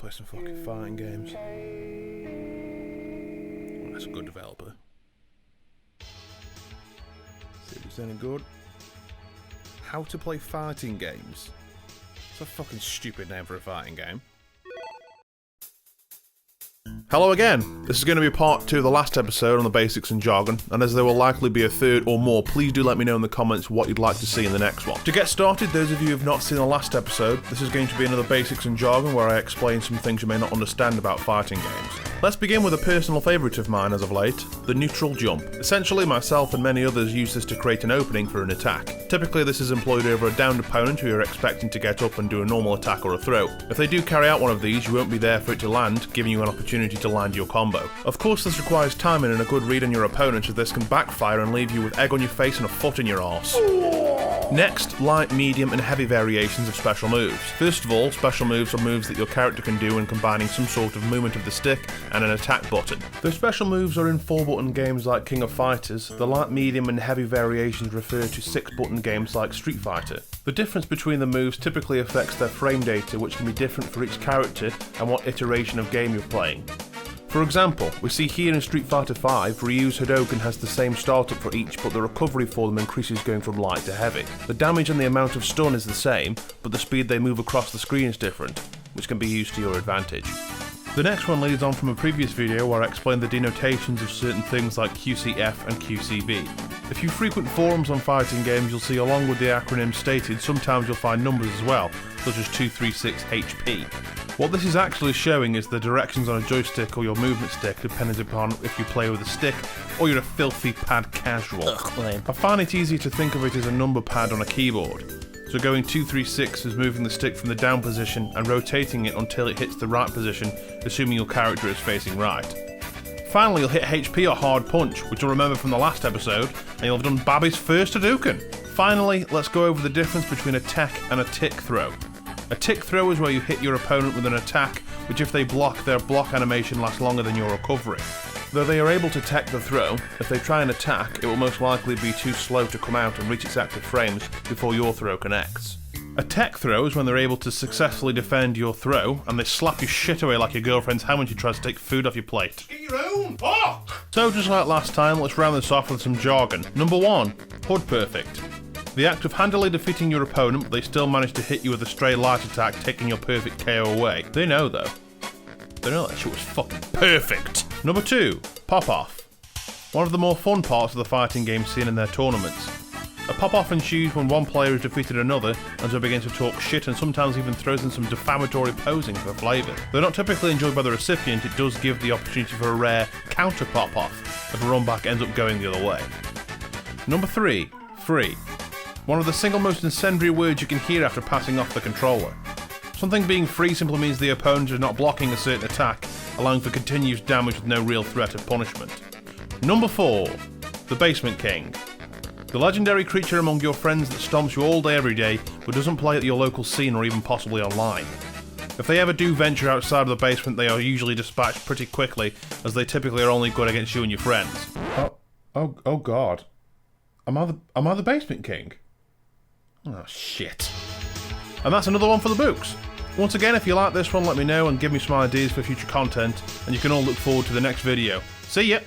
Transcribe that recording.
play some fucking fighting games. Well, that's a good developer. See if it's any good. How to play fighting games. It's a fucking stupid name for a fighting game. Hello again! This is going to be part 2 of the last episode on the basics and jargon, and as there will likely be a third or more, please do let me know in the comments what you'd like to see in the next one. To get started, those of you who have not seen the last episode, this is going to be another basics and jargon where I explain some things you may not understand about fighting games. Let's begin with a personal favourite of mine as of late, the neutral jump. Essentially, myself and many others use this to create an opening for an attack. Typically this is employed over a downed opponent who you're expecting to get up and do a normal attack or a throw. If they do carry out one of these, you won't be there for it to land, giving you an opportunity to land your combo. Of course this requires timing and a good read on your opponent, as this can backfire and leave you with egg on your face and a foot in your arse. Next, light, medium and heavy variations of special moves. First of all, special moves are moves that your character can do when combining some sort of movement of the stick and an attack button. Though special moves are in 4-button games like King of Fighters, the light, medium and heavy variations refer to 6-button games like Street Fighter. The difference between the moves typically affects their frame data, which can be different for each character and what iteration of game you're playing. For example, we see here in Street Fighter V, Ryu's Hadouken has the same startup for each, but the recovery for them increases going from light to heavy. The damage and the amount of stun is the same, but the speed they move across the screen is different, which can be used to your advantage. The next one leads on from a previous video where I explained the denotations of certain things like QCF and QCB. If you frequent forums on fighting games, you'll see along with the acronym stated, sometimes you'll find numbers as well, such as 236 HP. What this is actually showing is the directions on a joystick or your movement stick, depending upon if you play with a stick or you're a filthy pad casual. I find it easier to think of it as a number pad on a keyboard. So going 236 is moving the stick from the down position and rotating it until it hits the right position, assuming your character is facing right. Finally, you'll hit HP or hard punch, which you'll remember from the last episode, and you'll have done Babby's first Hadouken. Finally, let's go over the difference between a tech and a tick throw. A tick throw is where you hit your opponent with an attack, which if they block, their block animation lasts longer than your recovery. Though they are able to tech the throw, if they try and attack, it will most likely be too slow to come out and reach its active frames before your throw connects. A tech throw is when they're able to successfully defend your throw, and they slap your shit away like your girlfriend's ham when she tries to take food off your plate. Get your own! Oh! So just like last time, let's round this off with some jargon. Number 1, HUD perfect. The act of handily defeating your opponent, but they still manage to hit you with a stray light attack, taking your perfect KO away. They know though. They know that shit was fucking perfect. Number 2, pop-off. One of the more fun parts of the fighting game seen in their tournaments. A pop-off ensues when one player has defeated another and so begins to talk shit and sometimes even throws in some defamatory posing for flavour. Though not typically enjoyed by the recipient, it does give the opportunity for a rare counter pop-off if a run back ends up going the other way. Number 3, free. One of the single most incendiary words you can hear after passing off the controller. Something being free simply means the opponent is not blocking a certain attack, allowing for continuous damage with no real threat of punishment. Number 4, the Basement King. The legendary creature among your friends that stomps you all day every day, but doesn't play at your local scene or even possibly online. If they ever do venture outside of the basement, they are usually dispatched pretty quickly, as they typically are only good against you and your friends. Oh god. Am I the Basement King? Oh shit. And that's another one for the books. Once again, if you like this one, let me know and give me some ideas for future content, and you can all look forward to the next video. See ya!